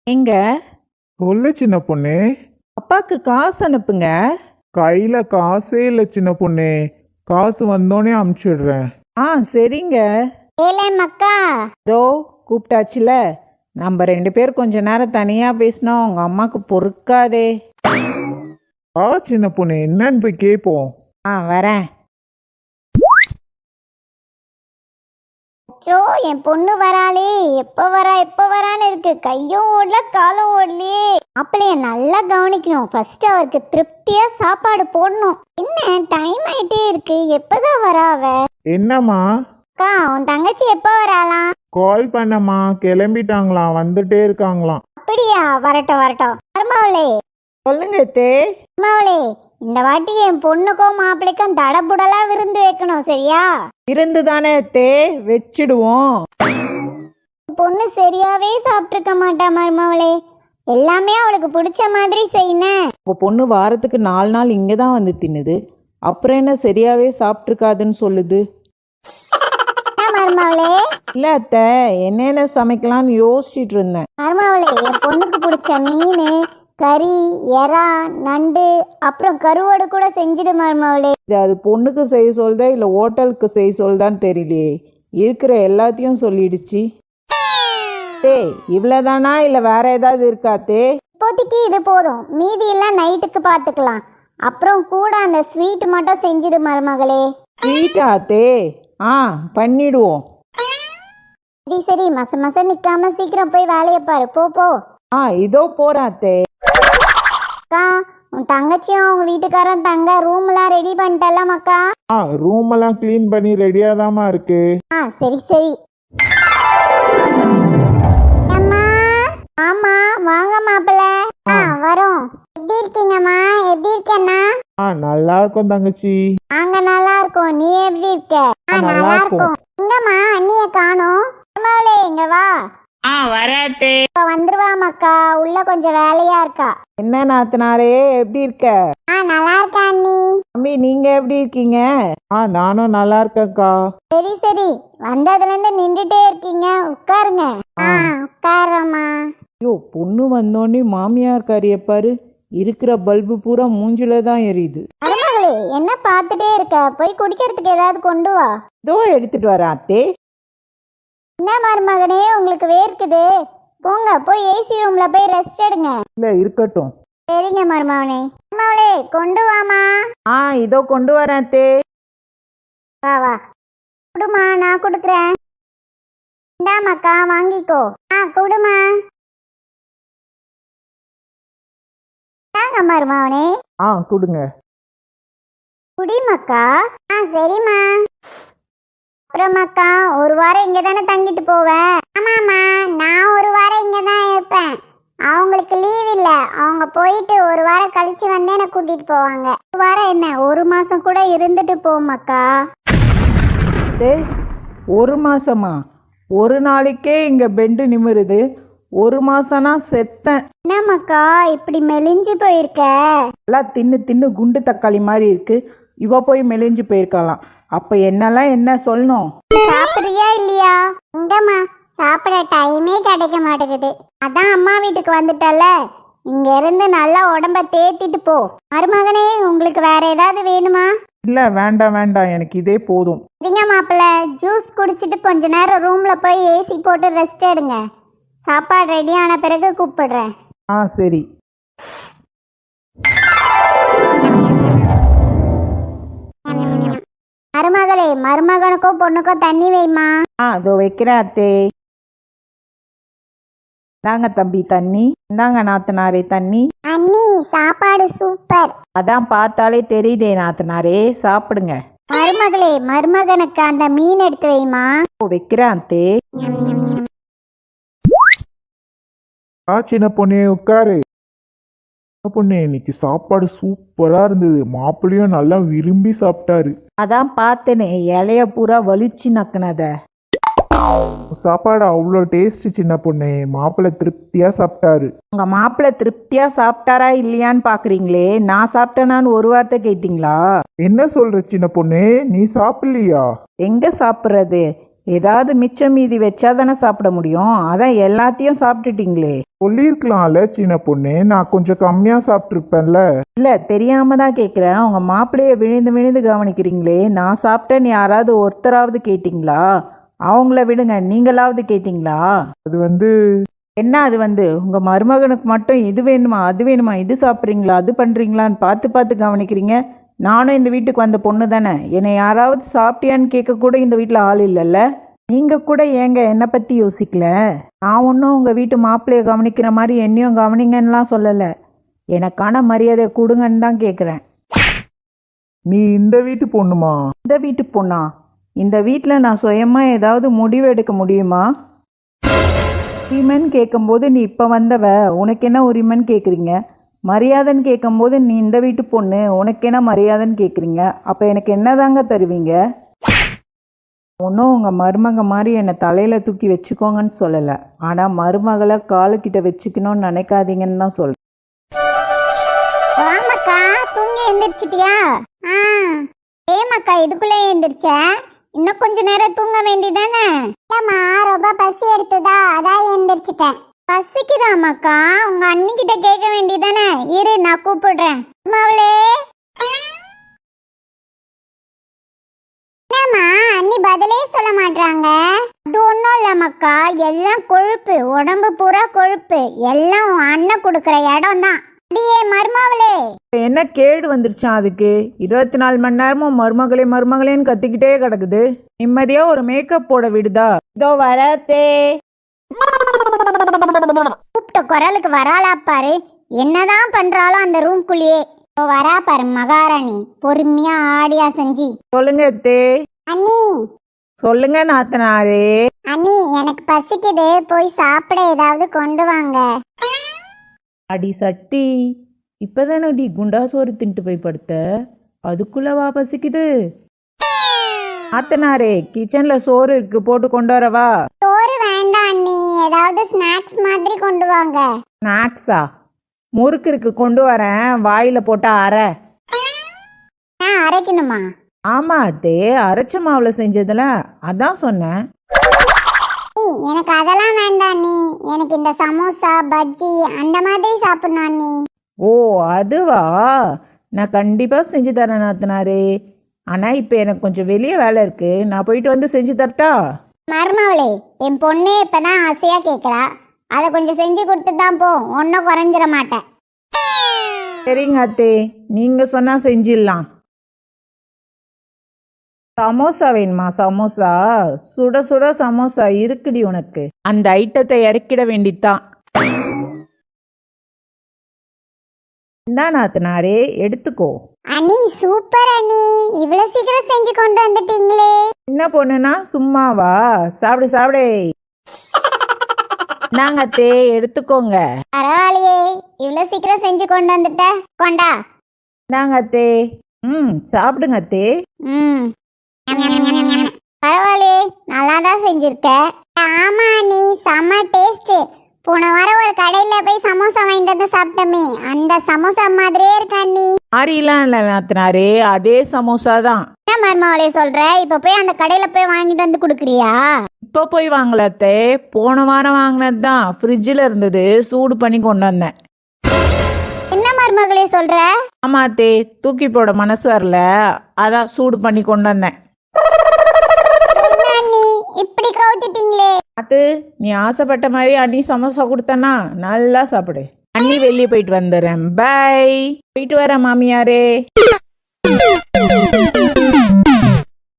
எங்க சொல்லு சின்ன பொண்ணு. அப்பாக்கு காசு அனுப்புங்க. கையில காசே இல்லை சின்ன பொண்ணு. காசு வந்தோடனே அமுச்சிடுறேன். சரிங்க. மக்கா இதோ கூப்பிட்டாச்சுல. நம்ம 2 பேர் கொஞ்ச நேரம் தனியா பேசினோம். உங்க அம்மாக்கு பொறுக்காதே. சின்ன பொண்ணு என்னன்னு போய் கேட்போம். வரேன். அச்சோ, என் பொண்ணு வராளே, எப்ப வரான்னு இருக்கு. கையும் ஓடல காலும் ஓடலையே. மாப்பிள்ளைய நல்லா கவனிக்கணும். ஃபர்ஸ்ட் அவருக்கு திருப்தியா சாப்பாடு போடணும். என்ன டைம் ஆயிட்டே இருக்கு, எப்பதான் வரா அவ? என்னம்மா? அக்கா, உன் தங்கச்சி எப்ப வராளாம்? கால் பண்ணம்மா, கிளம்பிட்டாங்களாம், வந்துட்டே இருக்காங்களாம். அப்படியா? வரட்டும் மருமவளே. சொல்லுங்க தே. மருமவளே, இந்த வாட்டி என் பொண்ணுக்கும் மாப்பிள்ளைக்கும் தடபுடலா விருந்து வைக்கணும், சரியா? விருந்து தானே தே, வச்சிடுவோம். பொண்ணு சரியாவே சாப்பிட்டுருக்க மாட்டா மருமவளே. எல்லாமே அவளுக்கு பிடிச்ச மாதிரி செய்யணும். உங்க பொண்ணு வாரத்துக்கு 4 நாள் இங்கே தான் வந்து தின்னுது. அப்புறம் என்ன சரியாவே சாப்பிட்ருக்காதுன்னு சொல்லுது? மருமவளே, இல்ல அத்தை, என்னென்ன சமைக்கலாம்னு யோசிச்சுட்டு இருந்தேன். மருமவளே, என் பொண்ணுக்கு பிடிச்ச மீன், கறி, எறா, நண்டு, அப்புறம் கருவாடு கூட செஞ்சிடு மருமவளே. இது அது பொண்ணுக்கு செய்ய சொல்லுதா இல்லை ஹோட்டலுக்கு செய்ய சொல்லுதான்னு தெரியலையே. இருக்கிற எல்லாத்தையும் சொல்லிடுச்சு. தே இவ்வளோதானா இல்லை வேற ஏதாவது இருக்கா தே? இப்போதைக்கு இது போதும், மீதி எல்லாம் நைட்டுக்கு பார்த்துக்கலாம். அப்புறம் கூட அந்த ஸ்வீட் மட்டும் செஞ்சிடு மருமகளே. ஸ்வீட்டா தே? பண்ணிடுவோம். சரி, மச நிக்காம சீக்கிரம் போய் வேலையை பாரு. போ. இதோ போறேன் தே. அக்கா, உன் தங்கச்சியும் உங்க வீட்டுக்காரன் தங்க ரூம் எல்லாம் ரெடி பண்ணிட்டலாம் அக்கா? ரூம் எல்லாம் கிளீன் பண்ணி ரெடியா தாமா இருக்கு. சரி. அம்மா, ஆமா வாங்க மாப்பிள்ள. வரோம். எப்படி இருக்கீங்கம்மா? எப்படி இருக்கேன்னா? நல்லா இருக்கும் தங்கச்சி. நாங்க நல்லா இருக்கோம். நீ எப்படி இருக்க? நல்லா இருக்கும். எங்கம்மா அண்ணிய காணோம்? இங்க வா. வராத்தே. இப்ப வந்துருவாமக்கா, உள்ள கொஞ்சம் வேலையா இருக்கா. என்ன நாத்தனாரே, எப்படி இருக்க? நல்லா இருக்கா அண்ணி. தம்பி நீங்க எப்படி இருக்கீங்க? நானும் நல்லா இருக்கேன்க்கா. சரி, வந்ததுல இருந்து நின்றுட்டே இருக்கீங்க, உட்காருங்க. உட்காரம்மா. ஐயோ, பொண்ணு வந்தோடனே மாமியார் காரிய பாரு, இருக்கிற பல்பு பூரா மூஞ்சில தான் எரியுது. மருமகளே, என்ன பார்த்துட்டே இருக்க? போய் குடிக்கிறதுக்கு ஏதாவது கொண்டு வா. இதோ எடுத்துட்டு வரேன் அத்தே. என்ன மருமகனே, உங்களுக்கு வேர்க்குது? போங்க, போய் ஏசி ரூம்ல போய் ரெஸ்ட் எடுங்க. இல்ல இருக்கட்டும். சரிங்க மருமகனே. மருமகளே, கொண்டு வாமா. இதோ கொண்டு வரேன் அத்தே. வா. குடுமா, நான் கொடுக்குறேன். இந்தாமக்கா, வாங்கிக்கோ. குடுமா. தாங்க மருமகனே. கொடுங்க. குடிமக்கா. சரிம்மா. அப்புறமாக்கா, ஒரு வாரம் இங்க தானே தங்கிட்டு போவேன்? ஆமாம்மா, நான் ஒரு வாரம் இங்க தான் இருப்பேன். அவங்களுக்கு லீவ் இல்ல, அவங்க போயிட்டு ஒரு வாரம் கழிச்சு வந்து என்ன கூட்டிட்டு போவாங்க. ஒரு வாரம் என்ன, 1 மாசம் கூட இருந்துட்டு போமாக்கா. 1 மாசமா? ஒரு நாளைக்கே இங்க பெண்டு நிமிருது, 1 மாசம்னா செத்தேன். என்னம்மாக்கா இப்படி மெலிஞ்சு போயிருக்க? எல்லாம் தின்னு குண்டு தக்காளி மாதிரி இருக்கு. இவ போய் மெலிஞ்சு போயிருக்கலாம். அப்ப என்னெல்லாம் என்ன சொல்லணும்? சாப்பிடுறியா இல்லையா? இங்கம்மா, சாப்பிட டைமே கிடைக்க மாட்டேங்குது. அதான் அம்மா வீட்டுக்கு வந்துட்டல, இங்க இருந்து நல்லா உடம்ப தேத்திட்டு போ. மருமகனே, உங்களுக்கு வேற ஏதாவது வேணுமா? இல்ல வேண்டாம், எனக்கு இதே போதும். சரிங்க மாப்பிள்ள, ஜூஸ் குடிச்சிட்டு கொஞ்ச நேரம் ரூம்ல போய் ஏசி போட்டு ரெஸ்ட் எடுங்க. சாப்பாடு ரெடி ஆன பிறகு கூப்பிடுறேன். சரி. மருமகளே, மருமகனுக்கோ பொண்ணுக்கோ தண்ணி வைமா. அதோ வைக்கிறேன் அத்தே. இந்தாங்க தம்பி தண்ணி. இந்தாங்க நாத்தனாரே தண்ணி. அண்ணி, சாப்பாடு சூப்பர். அதான் பார்த்தாலே தெரியுதே நாத்தனாரே, சாப்பிடுங்க. மருமகளே, மருமகனுக்கு அந்த மீன் எடுத்து வைமா. வைக்கிறேன் அத்தே. சின்ன பொண்ணே உட்காரு. பொண்ணு, இன்னைக்கு சாப்பாடு சூப்பரா இருந்தது. மாப்பிள்ளையும் நல்லா விரும்பி சாப்பிட்டாரு. அதான் பார்த்தேனே, இலைய பூரா வலிச்சு நக்குனத. சாப்பாடு அவ்வளோ டேஸ்ட் சின்ன பொண்ணு. மாப்பிள்ளை திருப்தியா சாப்பிட்டாரு. உங்க மாப்பிள்ளை திருப்தியா சாப்பிட்டாரா இல்லையான்னு பாக்குறீங்களே, நான் சாப்பிட்டேனான்னு ஒரு வார்த்தை கேட்டீங்களா? என்ன சொல்ற சின்ன பொண்ணு, நீ சாப்பிடலையா? எங்க சாப்பிட்றது, ஏதாவது மிச்சம் மீதி வச்சா தானே சாப்பிட முடியும். அதான் எல்லாத்தையும் சாப்பிட்டுட்டீங்களே. சொல்லியிருக்கலாம்ல சின்ன பொண்ணு, நான் கொஞ்சம் கம்மியாக சாப்பிட்ருப்பேன்ல. இல்லை, தெரியாம தான் கேட்குறேன். உங்கள் மாப்பிள்ளைய விழுந்து விழுந்து கவனிக்கிறீங்களே. நான் சாப்பிட்டேன்னு யாராவது ஒருத்தராவது கேட்டிங்களா? அவங்கள விடுங்க, நீங்களாவது கேட்டிங்களா? அது என்ன அது உங்கள் மருமகனுக்கு மட்டும் இது வேணுமா அது வேணுமா, இது சாப்பிட்றீங்களா அது பண்ணுறீங்களான்னு பார்த்து பார்த்து கவனிக்கிறீங்க. நானும் இந்த வீட்டுக்கு வந்த பொண்ணு தானே. என்னை யாராவது சாப்பிட்டியான்னு கேட்க கூட இந்த வீட்டில் ஆள் இல்லைல்ல. நீங்கள் கூட ஏங்க என்னை பற்றி யோசிக்கல? நான் ஒன்றும் உங்கள் வீட்டு மாப்பிள்ளையை கவனிக்கிற மாதிரி என்னையும் கவனிங்கன்னுலாம் சொல்லலை. எனக்கான மரியாதை கொடுங்கன்னு தான் கேட்குறேன். நீ இந்த வீட்டு பொண்ணுமா? இந்த வீட்டு பொண்ணா? இந்த வீட்டில் நான் சுயமாக ஏதாவது முடிவு எடுக்க முடியுமா? உரிமைன்னு கேட்கும்போது நீ இப்போ வந்தவ, உனக்கு என்ன உரிமைன்னு கேட்குறீங்க. மரியாதைன்னு கேட்கும்போது நீ இந்த வீட்டு பொண்ணு, உனக்கு என்ன மரியாதைன்னு கேட்குறீங்க. அப்போ எனக்கு என்னதாங்க தருவீங்க? ஒன்றும் உங்கள் மருமக மாதிரி என்னை தலையில் தூக்கி வச்சுக்கோங்கன்னு சொல்லலை. ஆனால் மருமகளை காலுக்கிட்ட வச்சுக்கணும்னு நினைக்காதீங்கன்னு தான் சொல்கிறேன். வாமக்கா, தூங்கி எந்திரிச்சிட்டியா? ஏமாக்கா இதுக்குள்ளே எந்திரிச்ச? இன்னும் கொஞ்ச நேரம் தூங்க வேண்டியதானே? இல்லம்மா, ரொம்ப பசி எடுத்துதா, அதான் எந்திரிச்சிட்டேன். பசிக்குதாமாக்கா? உங்க அண்ணி கிட்ட கேட்க வேண்டியதானே? இரு, நான் கூப்பிடுறேன். மாவளே, என்னம்மா அண்ணி பதிலே சொல்ல மாட்டாங்க? அது ஒன்றும் இல்லம்மாக்கா, எல்லாம் கொழுப்பு, உடம்பு பூரா கொழுப்பு. எல்லாம் உன் அண்ணன் கொடுக்குற இடம் தான். அடியே மருமாவளே, என்ன கேடு வந்துருச்சான் அதுக்கு? 24 மணி நேரமும் மருமகளே மருமகளேன்னு கத்திக்கிட்டே கிடக்குது. நிம்மதியாக ஒரு மேக்கப் போட விடுதா? இதோ வரத்தே. கூப்பிட்ட குரலுக்கு வராளா பாரு. என்னதான் பண்றாளோ அந்த ரூம்குள்ளேயே. வரா பாரு மகாராணி, பொறுமையா ஆடியா செஞ்சு. சொல்லுங்க அத்தே. அண்ணி. சொல்லுங்க நாத்தனாரே. அண்ணி, எனக்கு பசிக்குது, போய் சாப்பிட ஏதாவது கொண்டு வாங்க. அடி சட்டி, இப்பதானே அடி குண்டா சோறு தின்ட்டு போய் படுத்த, அதுக்குள்ளவா பசிக்குது? நாத்தனாரே, கிச்சன்ல சோறு இருக்கு, போட்டு கொண்டு வரவா? சோறு வேண்டாம் அண்ணி, ஏதாவது ஸ்நாக்ஸ் மாதிரி கொண்டு வாங்க. ஸ்நாக்ஸா? முறுக்கு இருக்கு, கொண்டு வரேன். வாயில போட்டா அரை. அரைக்கணுமா? ஆமா அத்தே, அரைச்ச மாவுல செஞ்சதுல, அதான் சொன்னேன். எனக்கு அதெல்லாம் வேண்டாம் அண்ணி. எனக்கு இந்த சமோசா பஜ்ஜி அந்த மாதிரி சாப்பிடணும் அண்ணி. ஓ அதுவா? நான் கண்டிப்பா செஞ்சு தரேன் நாத்தனாரே. ஆனா இப்ப எனக்கு கொஞ்சம் வெளியே வேலை இருக்கு, நான் போயிட்டு வந்து செஞ்சு தரட்டா? மருமவளே, என் பொண்ணே இப்பதான் ஆசையா கேக்குறா, அதை கொஞ்சம் செஞ்சு கொடுத்து தான் போ, ஒன்னும் குறைஞ்சிட மாட்டேன். சரிங்க அத்தே, நீங்க சொன்னா செஞ்சிடலாம். சமோசா வேணுமா? சமோசா சுட சுட சமோசா இருக்குடி உனக்கு. அந்த ஐட்டத்தை இறக்கிட வேண்டித்தான். இந்தா நாத்தனாரே, எடுத்துக்கோ. அண்ணி சூப்பர் அண்ணி, இவ்வளவு சீக்கிரம் செஞ்சு கொண்டு வந்துட்டீங்களே. என்ன பொண்ணுனா சும்மாவா? சாப்பிடு சாப்பிடு. நாங்க அத்தே, எடுத்துக்கோங்க. பரவாயில்லையே, இவ்வளவு சீக்கிரம் செஞ்சு கொண்டு வந்துட்ட. கொண்டா. நாங்க அத்தே. சாப்பிடுங்க அத்தே. பரவாயில்லையே, நல்லா தான் செஞ்சிருக்க. ஆமா அண்ணி, செம்ம டேஸ்ட். போன வாரம் ஒரு கடையில போய் சமோசா வாங்கிட்டு வந்து சாப்பிட்டோமே, அந்த சமோசா மாதிரியே இருக்கு அண்ணி. மாறிலாம் இல்லை நாத்தனாரே, அதே சமோசா தான். என்ன மருமவளே சொல்ற? இப்ப போய் அந்த கடையில போய் வாங்கிட்டு வந்து குடுக்குறியா? இப்போ போய் வாங்கல அத்தே, போன வாரம் வாங்கினது தான். ஃப்ரிட்ஜில் இருந்தது, சூடு பண்ணி கொண்டு வந்தேன். என்ன மருமகளே சொல்ற? ஆமா அத்தே, தூக்கி போட மனசு வரல, அதான் சூடு பண்ணி கொண்டு வந்தேன். அண்ணி இப்படி கவுத்திட்டீங்களே. அது நீ ஆசைப்பட்ட மாதிரி அண்ணி சமோசா கொடுத்தனா நல்லா சாப்பிடு. அண்ணி வெளியே போயிட்டு வந்துடுறேன். பை. போயிட்டு வரேன் மாமியாரே.